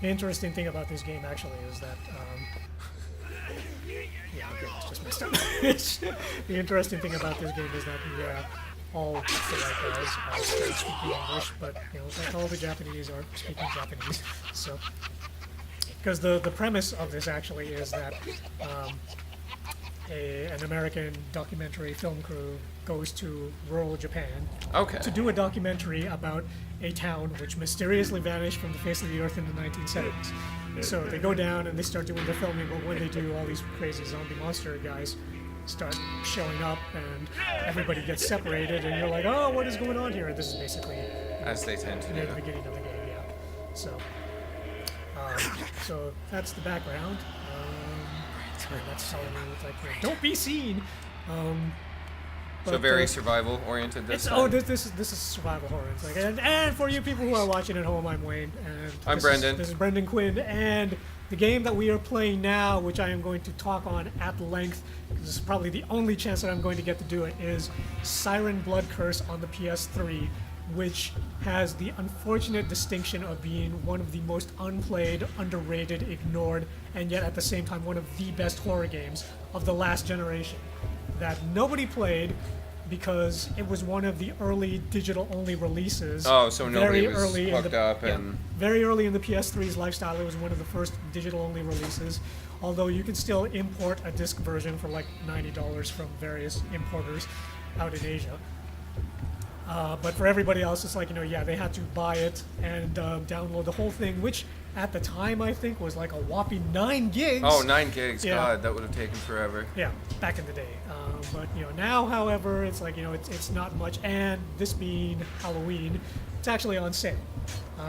The interesting thing about this game actually is that, yeah, okay, it's just messed up. The interesting thing about this game is that, yeah, all the white guys are speaking English, but you know, like all the Japanese are speaking Japanese. So, because the premise of this actually is that an American documentary film crew goes to rural Japan to do a documentary about a town which mysteriously vanished from the face of the earth in the 1970s. So they go down and they start doing the filming, but when they do, all these crazy zombie monster guys start showing up and everybody gets separated and you're like, oh, what is going on here? And this is basically as they tend to near do. the beginning of the game, yeah. So that's the background. That's telling me like, don't be seen. So very survival oriented. This is survival horror. It's like, and for you people who are watching at home, I'm Wayne, and I'm Brendan. This is Brendan Quinn, and the game that we are playing now, which I am going to talk on at length, because this is probably the only chance that I'm going to get to do it, is Siren Blood Curse on the PS3, which has the unfortunate distinction of being one of the most unplayed, underrated, ignored, and yet at the same time one of the best horror games of the last generation that nobody played because it was one of the early digital-only releases. Oh, so nobody was early hooked up and... Very early in the PS3's lifestyle, it was one of the first digital-only releases, although you can still import a disc version for like $90 from various importers out in Asia. But for everybody else, it's like, yeah, they had to buy it and download the whole thing, which at the time I think was like a whopping 9 gigs. Oh, 9 gigs, yeah. God, that would have taken forever. Yeah, back in the day. But now, however, it's like, it's not much, and this being Halloween, it's actually on sale.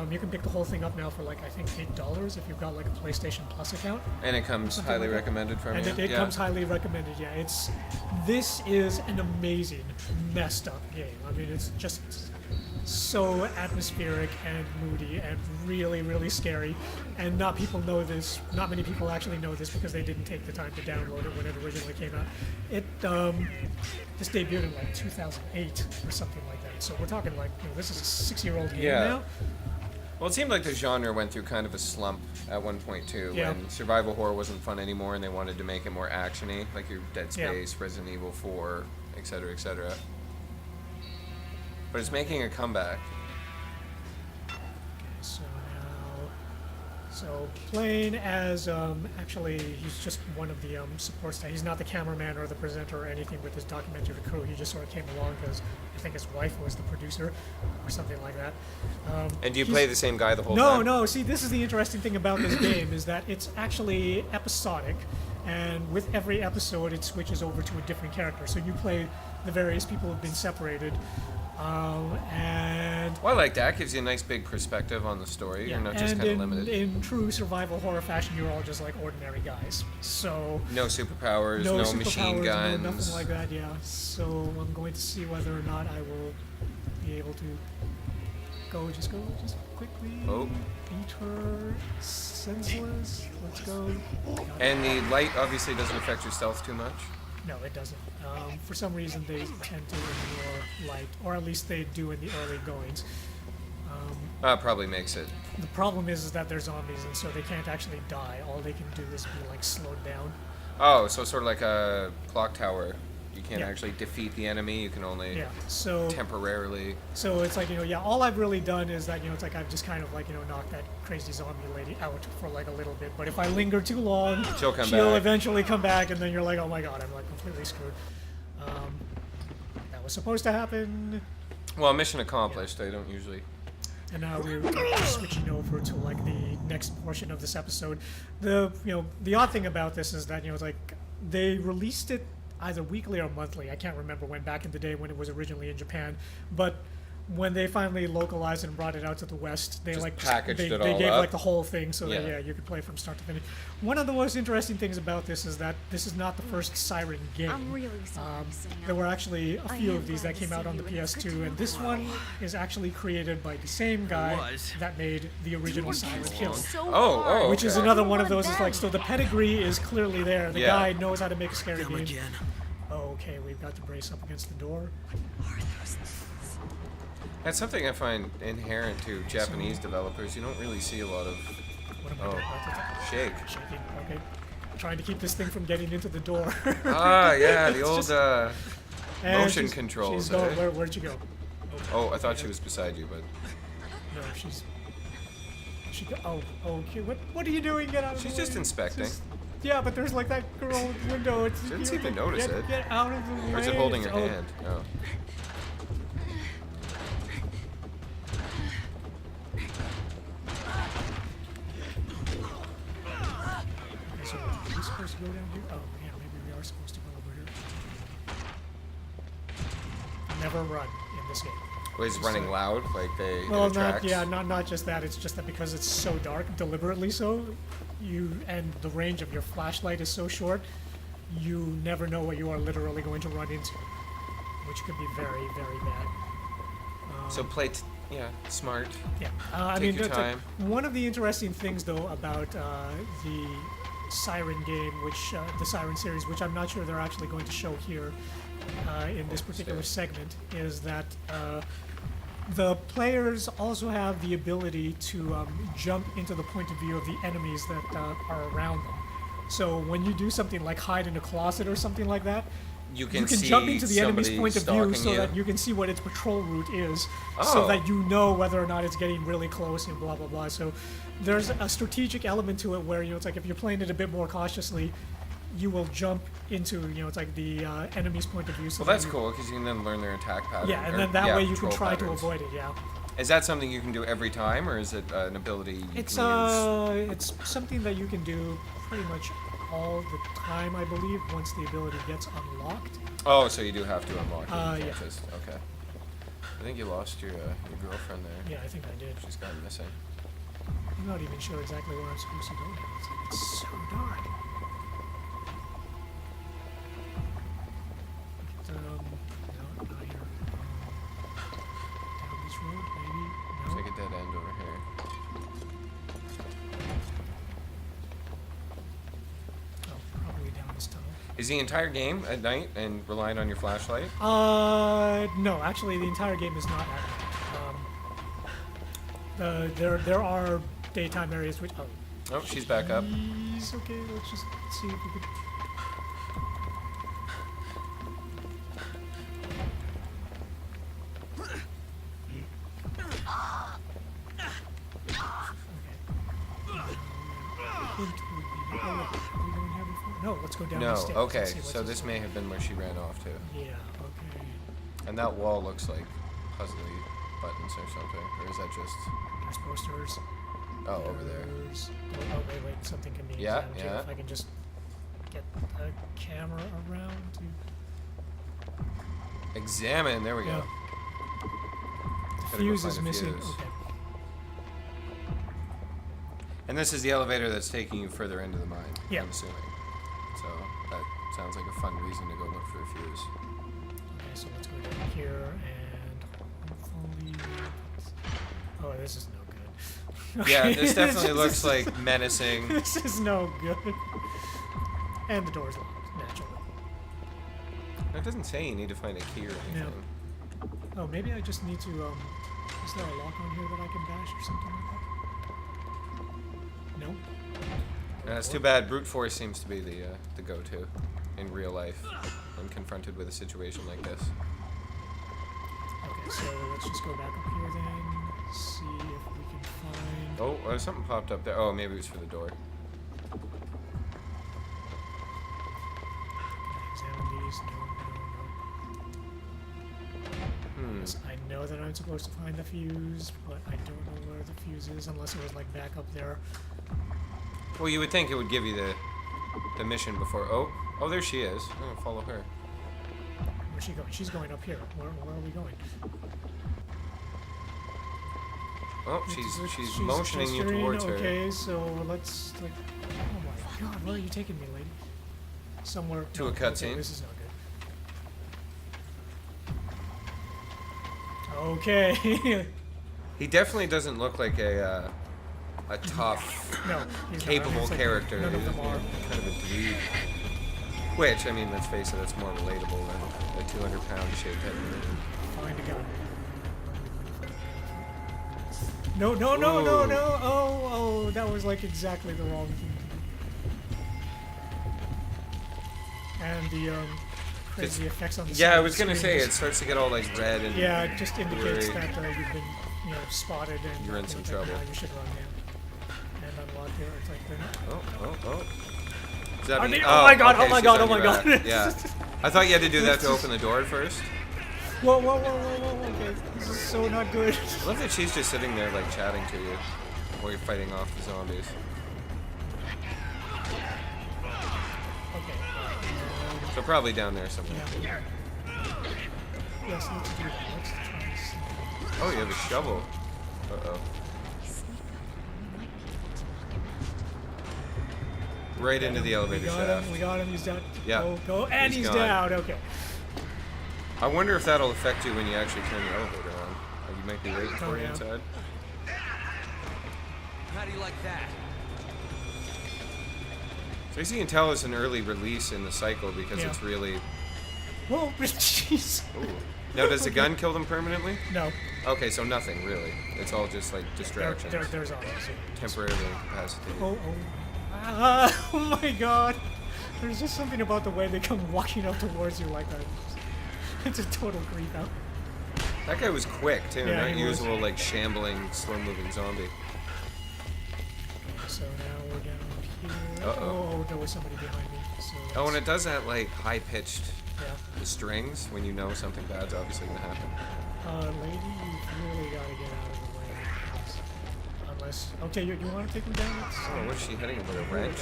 You can pick the whole thing up now for like, I think $8 if you've got like a PlayStation Plus account. And it comes highly recommended from you. And it comes highly recommended, yeah. This is an amazing, messed up game. I mean, it's just so atmospheric and moody and really, really scary. And not many people actually know this because they didn't take the time to download it when it originally came out. It this debuted in like 2008 or something like that. So we're talking like, this is a 6-year-old game now. Well, it seemed like the genre went through kind of a slump at one point too, when survival horror wasn't fun anymore, and they wanted to make it more actiony, like your Dead Space, Resident Evil 4, etc., etc. But it's making a comeback. So playing as, actually, he's just one of the support staff. He's not the cameraman or the presenter or anything with this documentary crew. He just sort of came along because I think his wife was the producer or something like that. And do you play the same guy the whole time? No. See, this is the interesting thing about this game is that it's actually episodic. And with every episode, it switches over to a different character. So you play the various people who've been separated. Well, I like that. Gives you a nice big perspective on the story. Yeah, you're not just kind of limited. In true survival horror fashion, you're all just like ordinary guys. So no superpowers, no machine guns, no nothing like that. Yeah. So I'm going to see whether or not I will be able to go just quickly. Oh. Beat her senseless. Let's go. And the light obviously doesn't affect your stealth too much. No, it doesn't. For some reason, they tend to ignore light, or at least they do in the early goings. Probably makes it. The problem is that they're zombies, and so they can't actually die. All they can do is be like slowed down. Oh, so sort of like a clock tower. You can't actually defeat the enemy. You can only temporarily. So it's like, all I've really done is that, it's like I've just kind of like, knocked that crazy zombie lady out for like a little bit. But if I linger too long, she'll eventually come back, and then you're like, oh my god, I'm like completely screwed. That was supposed to happen. Well, mission accomplished. I don't usually. And now we're switching over to like the next portion of this episode. The odd thing about this is that it's like they released it either weekly or monthly. I can't remember when, back in the day when it was originally in Japan, but when they finally localized and brought it out to the West, they just packaged it all they gave up. like the whole thing so that you could play from start to finish. One of the most interesting things about this is that this is not the first Siren game. I'm really sorry, Sam. There were actually a few of these that came out on the PS2, and this one is actually created by the same guy that made the original Siren Hill. Which is another one of those. It's like, so the pedigree is clearly there. The guy knows how to make a scary game. Okay, we've got to brace up against the door. That's something I find inherent to Japanese developers. You don't really see a lot of what am I Oh, doing? shake. Shaking. Okay. Trying to keep this thing from getting into the door. Ah, yeah, the It's old and motion she's controls. going. Where'd you go? Oh, I thought she was beside you, but No, she's. Oh, okay. What are you doing? Get out of the way. she's just inspecting. Yeah, but there's like that girl window. It's, She didn't seem to notice it. Get out of the way. Or is it holding her Oh, hand? No. Okay, so are we supposed to go down here? Oh, yeah, maybe we are supposed to go over here. Never run in this game. Well, he's running loud, like they Well, it attracts. not just that. It's just that because it's so dark, deliberately so, and the range of your flashlight is so short, you never know what you are literally going to run into, which could be very, very bad. So play, smart. Yeah, I Take mean, your that's time. one of the interesting things, though, about the Siren game, which the Siren series, which I'm not sure they're actually going to show here in this particular segment, is that the players also have the ability to jump into the point of view of the enemies that are around them. So when you do something like hide in a closet or something like that, You can jump see into the enemy's somebody point of view stalking so you. that you can see what its patrol route is, so Oh. that you know whether or not it's getting really close and blah blah blah. So there's a strategic element to it where it's like if you're playing it a bit more cautiously, you will jump into it's like the enemy's point of view. So Well, that's you, cool because you can then learn their attack pattern. Yeah, and or- then that way you can control try patterns. to avoid it. Yeah, Is that something you can do every time, or is it an ability you it's can use? it's something that you can do pretty much all the time, I believe, once the ability gets unlocked. Oh, so you do have to unlock it. You yeah. can't just- okay. I think you lost your girlfriend there. Yeah, I think I did. She's gone missing. I'm not even sure exactly where I'm supposed to go now. It's so dark. No, not here. Down this road, maybe? Looks No. like a dead end over here. Oh, probably down this tunnel. Is the entire game at night and relying on your flashlight? No, actually, the entire game is not at night. There are daytime areas which. Oh, she's back up. Jeez, okay, let's just see if we could. No, let's go down No, the stairs. okay, Let's see what's so this may have been where she ran off to. Yeah, okay. And that wall looks like puzzly buttons or something. Or is that just... There's posters. Oh, over there. Oh, wait, something can be Yeah, examined here. yeah. If I can just get the camera around to... Examine, there we Yeah. go. The Gotta go fuse find is the missing. fuse. Okay. And this is the elevator that's taking you further into the mine, Yeah. I'm assuming. So that sounds like a fun reason to go look for a fuse. Okay, so let's go down here and hopefully... Oh, this is no good. Yeah, Okay, this definitely this looks is- like menacing. This is no good. And the door's locked, naturally. It doesn't say you need to find a key or anything. Oh, maybe I just need to, is there a lock on here that I can dash or something like that? No? It's too bad. Brute force seems to be the go-to in real life when confronted with a situation like this. Okay, so let's just go back up here then, see if we can find... Oh, something popped up there. Oh, maybe it was for the door. Examine these. No. Yes, I know that I'm supposed to find the fuse, but I don't know where the fuse is unless it was like back up there. Well, you would think it would give you the mission before. Oh, there she is. Oh, follow her. Where's she going? She's going up here. Where are we going? Oh, she's motioning you gesturing. towards her. Okay, so let's like. Oh my God, where are you taking me, lady? Somewhere. To no, a cutscene. Okay, this is not good. Okay. He definitely doesn't look like a tough, No, he's not. capable It's like character. None of He's them are. kind of a dweeb. Which, I mean, let's face it, that's more relatable than a 200-pound shaved head man. Find a gun. No, no, no, no, no. Oh, that was like exactly the wrong thing to do. And the crazy effects on the Yeah, side I of was the gonna screen say, just- it starts to get all like red and... Yeah, it just indicates blurry. that you've been, spotted and You're in some like, trouble. now you should run in and unlock here. It's like, Oh. Does that mean... oh my god, okay, oh my she's god, on oh my your god. back. Yeah. I thought you had to do that to open the door first. Whoa, okay, this is so not good. I love that she's just sitting there like chatting to you while you're fighting off the zombies. Okay. So probably down there somewhere. Yeah. Yes, let's do that. Let's try this. Oh, you have a shovel. Uh-oh. Right into the elevator shaft. We got him, he's down. Yeah. Go, and he's gone. down, okay. I wonder if that'll affect you when you actually turn the elevator on. Like you might be waiting for you yeah. inside. How do you like that? So as you can tell, it's an early release in the cycle because Yeah. it's really... Whoa, jeez. Ooh. Now, does the gun kill them permanently? No. Okay, so nothing, really. It's all just like distractions. There's others. Temporarily incapacitated. Oh my god. There's just something about the way they come walking up towards you like that. It's a total creep out. That guy was quick, too. Yeah, Not he was. usual, like, shambling, slow-moving zombie. So now we're down here. Uh-oh. Oh, there was somebody behind me. So Oh, and it does that, like, high-pitched yeah. strings when you know something bad's obviously going to happen. Lady, you've really got to get out of the way. Unless... Okay, you want to take him down? Oh, what's she hitting him with a wrench?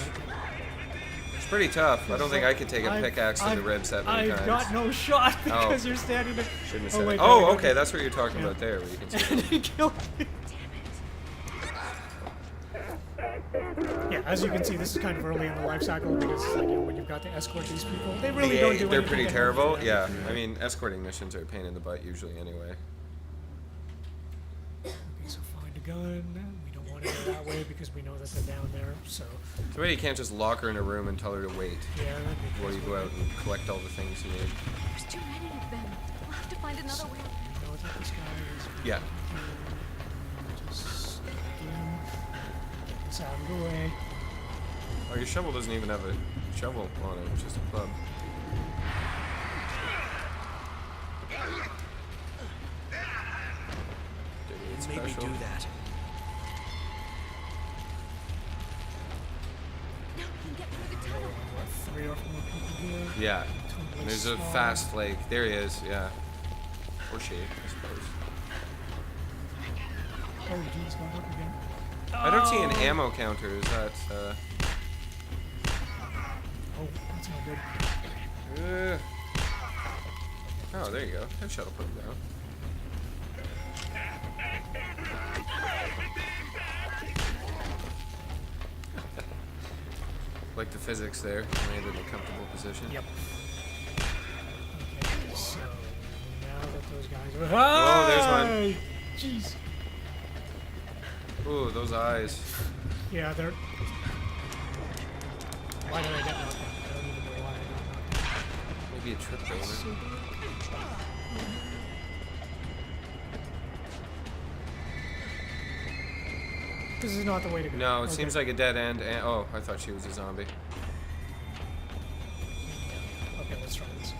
It's pretty tough. I don't think I could take a pickaxe to the ribs that many times. I've got no shot because you're standing there. Shouldn't have said wait, it. wait, Oh, wait, okay, that's what you're talking about there, where you can see them. He killed me. Yeah, as you can see, this is kind of early in the life cycle because it's like, when you've got to escort these people, they really don't do They're anything pretty to help terrible. you. Yeah, I mean, escorting missions are a pain in the butt usually anyway. Okay, so find a gun. We don't want to go that way because we know that they're down there, so... So maybe you can't just lock her in a room and tell her to wait Yeah, that'd be while you go out and collect all the things you need. There's too many of them. We'll have to find another way. You know that this guy is... Yeah. Just get this out of the way. Oh, your shovel doesn't even have a shovel on it, it's just a club. You made me do that. Now we can get through the tunnel. 3 or 4 people here. Yeah. Totally And there's a small. fast, like, there he is, yeah. Or she, I suppose. Oh, geez, got up again. I don't see an Oh. ammo counter, is that, Oh, that's not good. Oh, there you go. Headshot will put him down. Like the physics there, landed in a comfortable position. Yep. Okay, so now that those guys are... Oh, there's one. Hey! Jeez. Ooh, those eyes. Yeah, they're... Why did I get knocked out? I don't even know why I got knocked out. Maybe a tripped over. This is not the way to go. No, it seems like a dead end. And, oh, I thought she was a zombie. Okay, let's try this.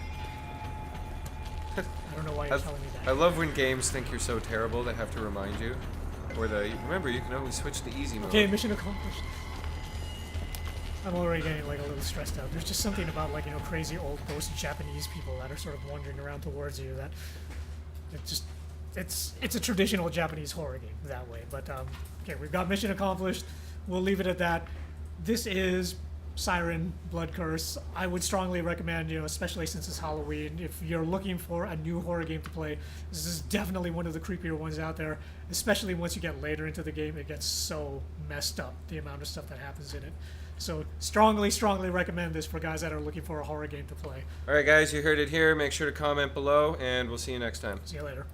I don't know why you're telling me that. I love when games think you're so terrible they have to remind you. Or remember, you can always switch to easy mode. Okay, mission accomplished. I'm already getting like a little stressed out. There's just something about like, crazy old ghost Japanese people that are sort of wandering around towards you that it's a traditional Japanese horror game that way. But okay, we've got mission accomplished. We'll leave it at that. This is Siren Blood Curse. I would strongly recommend, especially since it's Halloween, if you're looking for a new horror game to play, this is definitely one of the creepier ones out there, especially once you get later into the game. It gets so messed up, the amount of stuff that happens in it. So strongly recommend this for guys that are looking for a horror game to play. Alright guys, you heard it here. Make sure to comment below, and we'll see you next time. See you later.